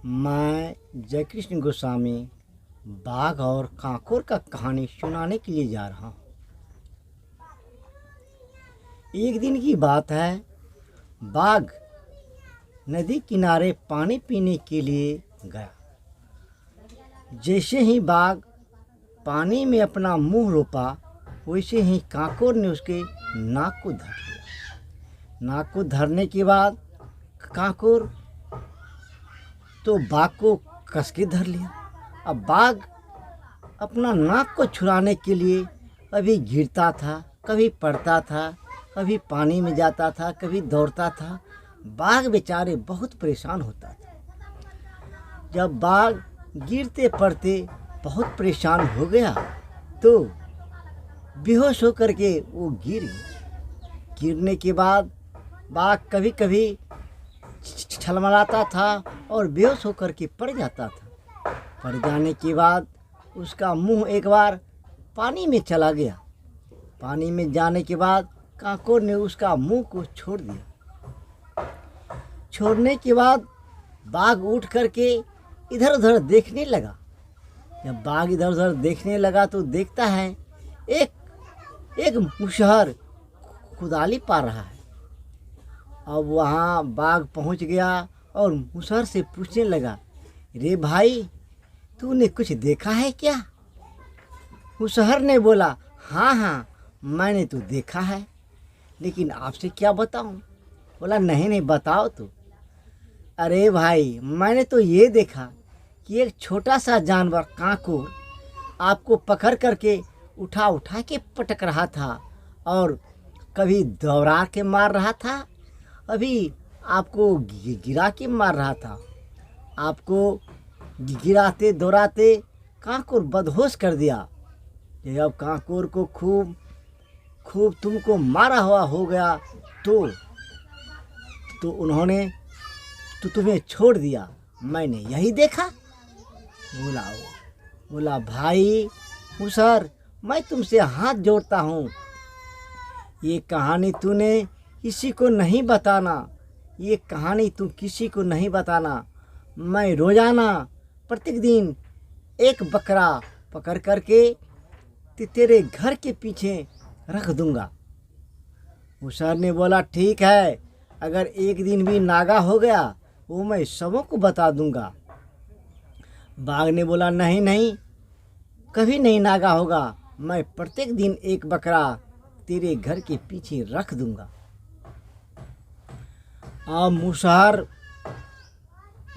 मैं जयकृष्ण गोस्वामी बाघ और कांकोर का कहानी सुनाने के लिए जा रहा हूँ। एक दिन की बात है, बाघ नदी किनारे पानी पीने के लिए गया। जैसे ही बाघ पानी में अपना मुंह रोपा, वैसे ही कांकोर ने उसके नाक को धर लिया। नाक को धरने के बाद कांकोर तो बाघ को कस के धर लिया। अब बाघ अपना नाक को छुड़ाने के लिए कभी गिरता था, कभी पड़ता था, कभी पानी में जाता था, कभी दौड़ता था। बाघ बेचारे बहुत परेशान होता था। जब बाघ गिरते पड़ते बहुत परेशान हो गया तो बेहोश होकर के वो गिर गया। गिरने के बाद बाघ कभी कभी छलमलाता था और बेहोश होकर के पड़ जाता था। पड़ जाने के बाद उसका मुंह एक बार पानी में चला गया। पानी में जाने के बाद कांकोर ने उसका मुंह को छोड़ दिया। छोड़ने के बाद बाघ उठ करके इधर उधर देखने लगा। जब बाघ इधर उधर देखने लगा तो देखता है एक मुशहर कुदाली पा रहा है। अब वहाँ बाघ पहुँच गया और मुशहर से पूछने लगा, रे भाई, तूने कुछ देखा है क्या? मुशहर ने बोला, हाँ, मैंने तो देखा है, लेकिन आपसे क्या बताऊं? बोला, नहीं बताओ तो। अरे भाई, मैंने तो ये देखा कि एक छोटा सा जानवर कांकोर आपको पकड़ करके उठा के पटक रहा था और कभी दौड़ा के मार रहा था, अभी आपको गिरा के मार रहा था। आपको गिराते दौड़ाते कांकोर बदहोश कर दिया। जब कांकोर को खूब तुमको मारा हुआ हो गया तो उन्होंने तुम्हें छोड़ दिया। मैंने यही देखा। बोला भाई मुशहर, मैं तुमसे हाथ जोड़ता हूँ, ये कहानी तूने किसी को नहीं बताना। ये कहानी तू किसी को नहीं बताना। मैं रोज़ाना प्रत्येक दिन एक बकरा पकड़ करके तेरे घर के पीछे रख दूंगा। मुशहर ने बोला, ठीक है, अगर एक दिन भी नागा हो गया वो मैं सबों को बता दूंगा। बाघ ने बोला, नहीं, कभी नहीं नागा होगा। मैं प्रत्येक दिन एक बकरा तेरे घर के पीछे रख दूंगा। अब मुशहर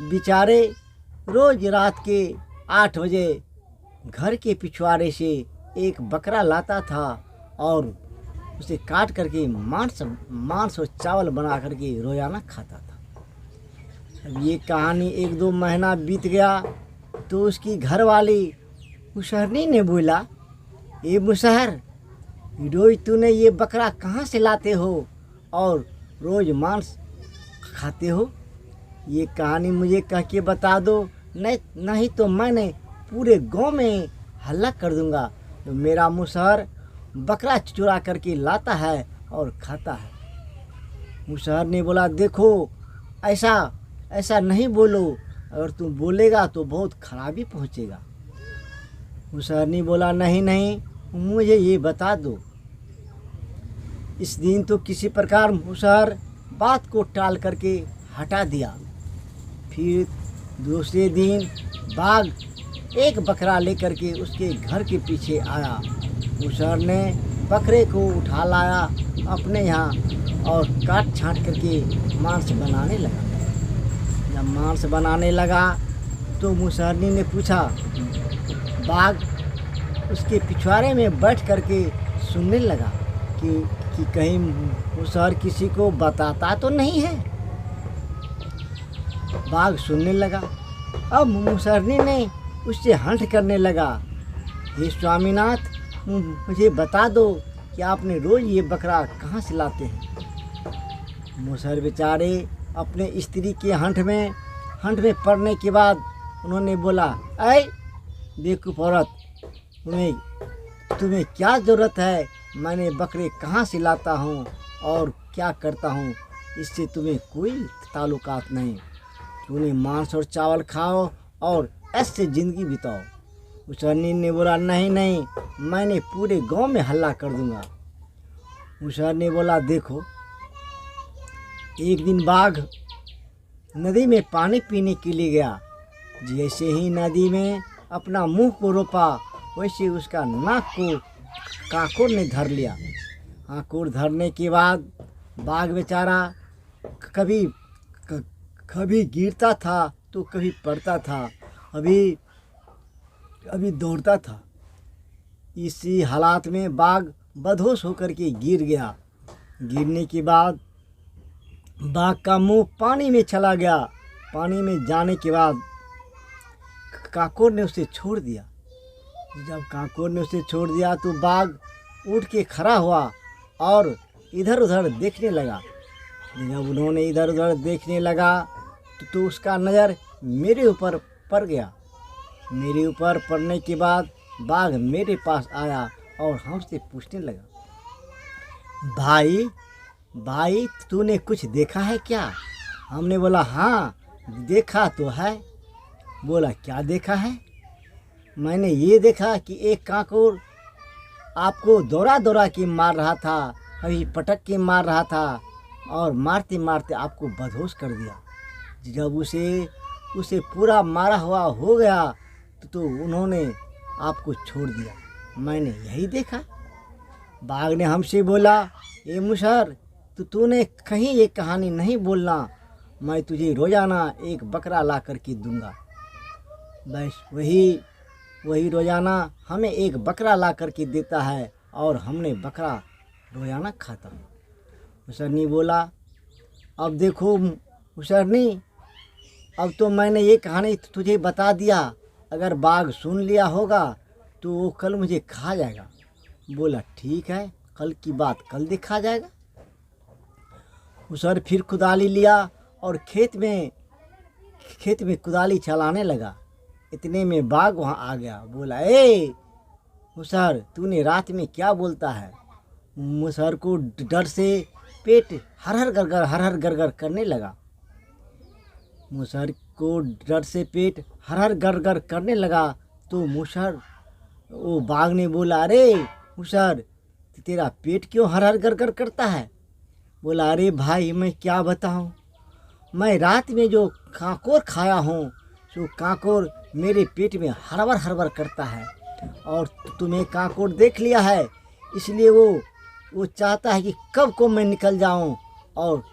बेचारे रोज रात के 8 बजे घर के पिछवाड़े से एक बकरा लाता था और उसे काट करके मांस और चावल बना करके रोजाना खाता था। अब ये कहानी 1-2 महीना बीत गया तो उसकी घरवाली मुशहरनी ने बोला, ये मुशहर, रोज तूने ये बकरा कहाँ से लाते हो और रोज मांस खाते हो? ये कहानी मुझे कह के बता दो, नहीं तो मैंने पूरे गांव में हल्ला कर दूंगा। तो मेरा मुशहर बकरा चुरा करके लाता है और खाता है। मुशहर ने बोला, देखो, ऐसा नहीं बोलो, अगर तुम बोलेगा तो बहुत खराबी पहुंचेगा। मुशहर ने बोला, नहीं, मुझे ये बता दो। इस दिन तो किसी प्रकार मुशहर बात को टाल करके हटा दिया। फिर दूसरे दिन बाघ एक बकरा लेकर के उसके घर के पीछे आया। मुशहर ने बकरे को उठा लाया अपने यहाँ और काट छाँट करके मांस बनाने लगा। जब मांस बनाने लगा तो मुशहरनी ने पूछा, बाघ उसके पिछवाड़े में बैठ करके सुनने लगा कि कहीं मुशहर किसी को बताता तो नहीं है। बाघ सुनने लगा। अब मुशहरनी ने उससे हंट करने लगा, हे स्वामीनाथ, मुझे बता दो कि आपने रोज़ ये बकरा कहाँ से लाते हैं? मुशहर बेचारे अपने स्त्री के हंट में पड़ने के बाद उन्होंने बोला, ऐ बेवकूफ़ औरत, तुम्हें क्या ज़रूरत है? मैंने बकरे कहाँ से लाता हूँ और क्या करता हूँ, इससे तुम्हें कोई ताल्लुकात नहीं। तूने मांस और चावल खाओ और ऐसे ज़िंदगी बिताओ। मुसहरनी ने बोला नहीं नहीं, मैंने पूरे गांव में हल्ला कर दूंगा। मुसहर ने बोला देखो, एक दिन बाघ नदी में पानी पीने के लिए गया। जैसे ही नदी में अपना मुंह को रोपा, वैसे उसका नाक को कांकोर ने धर लिया। कांकोर धरने के बाद बाघ बेचारा कभी गिरता था तो कभी पड़ता था, अभी दौड़ता था। इसी हालात में बाघ बेहोश होकर के गिर गया। गिरने के बाद बाघ का मुंह पानी में चला गया। पानी में जाने के बाद कांकोर ने उसे छोड़ दिया। जब कांकोर ने उसे छोड़ दिया तो बाघ उठ के खड़ा हुआ और इधर उधर देखने लगा। जब उन्होंने इधर उधर देखने लगा तो उसका नज़र मेरे ऊपर पड़ गया। मेरे ऊपर पड़ने के बाद बाघ मेरे पास आया और हमसे पूछने लगा, भाई तूने कुछ देखा है क्या? हमने बोला हाँ देखा तो है। बोला क्या देखा है? मैंने ये देखा कि एक कांकोर आपको दौड़ा दौड़ा के मार रहा था, कभी पटक के मार रहा था और मारते मारते आपको बेहोश कर दिया। जब उसे पूरा मारा हुआ हो गया तो उन्होंने आपको छोड़ दिया। मैंने यही देखा। बाघ ने हमसे बोला, ए मुसहर, तूने कहीं ये कहानी नहीं बोलना, मैं तुझे रोज़ाना एक बकरा ला कर के दूँगा। बस वही रोज़ाना हमें एक बकरा ला कर के देता है और हमने बकरा रोज़ाना खाता हूँ। मुसहरनी बोला, अब देखो मुसहरनी, अब तो मैंने ये कहानी तुझे बता दिया, अगर बाघ सुन लिया होगा तो वो कल मुझे खा जाएगा। बोला ठीक है, कल की बात कल देखा जाएगा। मुसहर फिर कुदाली लिया और खेत में कुदाली चलाने लगा। इतने में बाघ वहाँ आ गया। बोला, ए मुसहर, तूने रात में क्या बोलता है? मुसहर को डर से पेट हर हर गरगर करने लगा। मुसहर को डर से पेट हर गरगर करने लगा तो वो बाघ ने बोला, अरे मुसहर, तेरा पेट क्यों हर गरगर करता है? बोला, अरे भाई मैं क्या बताऊं, मैं रात में जो कांकोर खाया हूँ तो कांकोर मेरे पेट में हरबर करता है और तुम्हें कांकोर देख लिया है, इसलिए वो चाहता है कि कब को मैं निकल जाऊं और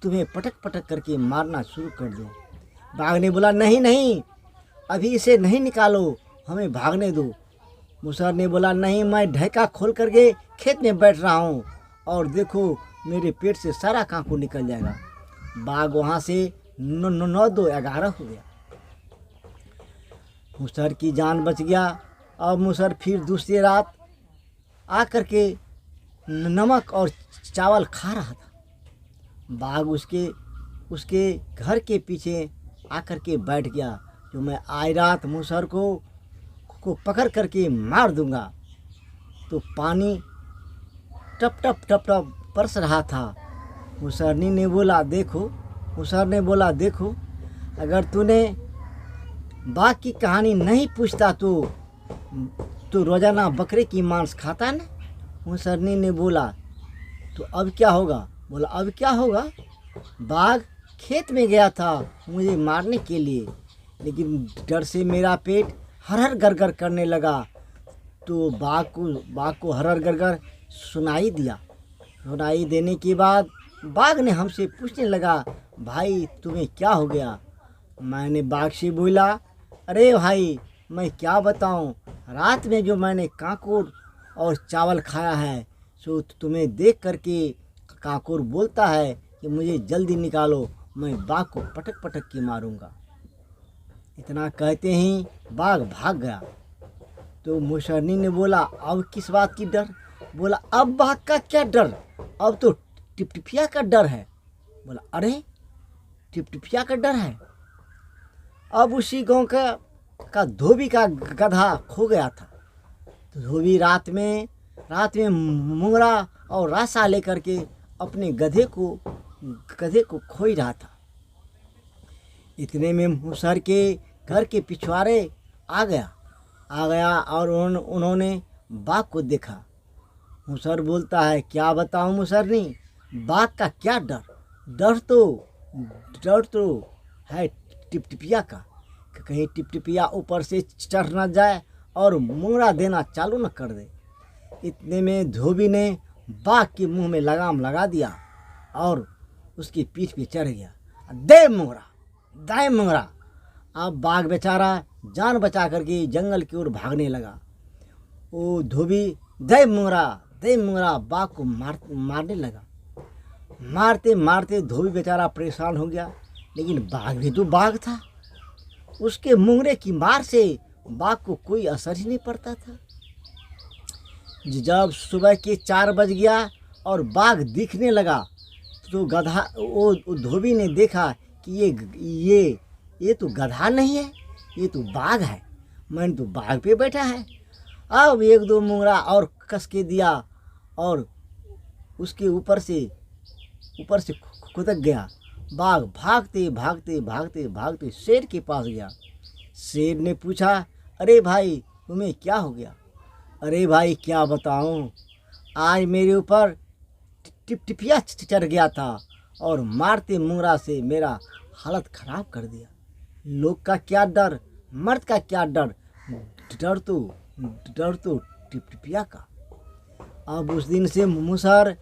तुम्हें पटक करके मारना शुरू कर दूं। बाघ ने बोला, नहीं, अभी इसे नहीं निकालो, हमें भागने दो। मुसहर ने बोला, नहीं, मैं ढेका खोल करके खेत में बैठ रहा हूँ और देखो मेरे पेट से सारा कांकोर निकल जाएगा। बाघ वहाँ से 9-2-11 हो गया। मुसहर की जान बच गया। अब मुसहर फिर दूसरी रात आकर के नमक और चावल खा रहा था। बाघ उसके घर के पीछे आकर के बैठ गया, जो मैं आज रात मुसहर को पकड़ करके मार दूंगा। तो पानी टप टप बरस रहा था। मुसहर ने बोला देखो, अगर तूने बाघ की कहानी नहीं पूछता तो रोज़ाना बकरे की मांस खाता ना। मुसहरनी ने बोला, तो अब क्या होगा? बोला, अब क्या होगा, बाघ खेत में गया था मुझे मारने के लिए, लेकिन डर से मेरा पेट हर गरगर करने लगा तो बाघ को हर गरगर सुनाई दिया। सुनाई देने के बाद बाघ ने हमसे पूछने लगा, भाई तुम्हें क्या हो गया? मैंने बाघ से बोला, अरे भाई मैं क्या बताऊं, रात में जो मैंने कांकोर और चावल खाया है सो तुम्हें देख करके कांकोर बोलता है कि मुझे जल्दी निकालो, मैं बाघ को पटक के मारूंगा। इतना कहते ही बाघ भाग गया। तो मुसहरनी ने बोला, अब किस बात की डर? बोला, अब बाघ का क्या डर, अब तो टिपटिपिया का डर है। बोला, अरे टिपटिपिया का डर है? अब उसी गांव का धोबी का गधा खो गया था। तो धोबी रात में मुंगरा और रासा लेकर के अपने गधे को खोई रहा था। इतने में मूसर के घर के पिछवाड़े आ गया और उन्होंने बाघ को देखा। मूसर बोलता है, क्या बताऊं मुसरनी, बाघ का क्या डर, डर तो है टिपटिपिया का, कि कहीं टिपटिपिया ऊपर से चढ़ न जाए और मुंगरा देना चालू न कर दे। इतने में धोबी ने बाघ के मुंह में लगाम लगा दिया और उसकी पीठ पे चढ़ गया। दे मुंगरा। अब बाघ बेचारा जान बचा करके जंगल की ओर भागने लगा। वो धोबी दे मुंगरा बाघ को मारने लगा। मारते मारते धोबी बेचारा परेशान हो गया, लेकिन बाघ भी तो बाघ था। उसके मुंगरे की मार से बाघ को कोई असर ही नहीं पड़ता था। जब सुबह के 4 बज गया और बाघ दिखने लगा तो वो धोबी ने देखा कि ये तो गधा नहीं है, ये तो बाघ है। मैंने तो बाघ पे बैठा है। अब 1-2 मुंगरा और कस के दिया और उसके ऊपर से खुदक गया। बाघ भागते शेर के पास गया। शेर ने पूछा, अरे भाई तुम्हें क्या हो गया? अरे भाई क्या बताऊं, आज मेरे ऊपर टिपटिपिया चढ़ गया था और मारते मुंगरा से मेरा हालत खराब कर दिया। लोग का क्या डर, मर्द का क्या डर, डर तो टिपटिपिया का। अब उस दिन से मूसर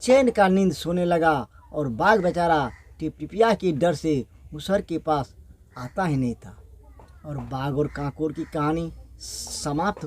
चैन का नींद सोने लगा और बाघ बेचारा टिपटिपिया के डर से मूसर के पास आता ही नहीं था। और बाघ और कांकोर की कहानी समाप्त।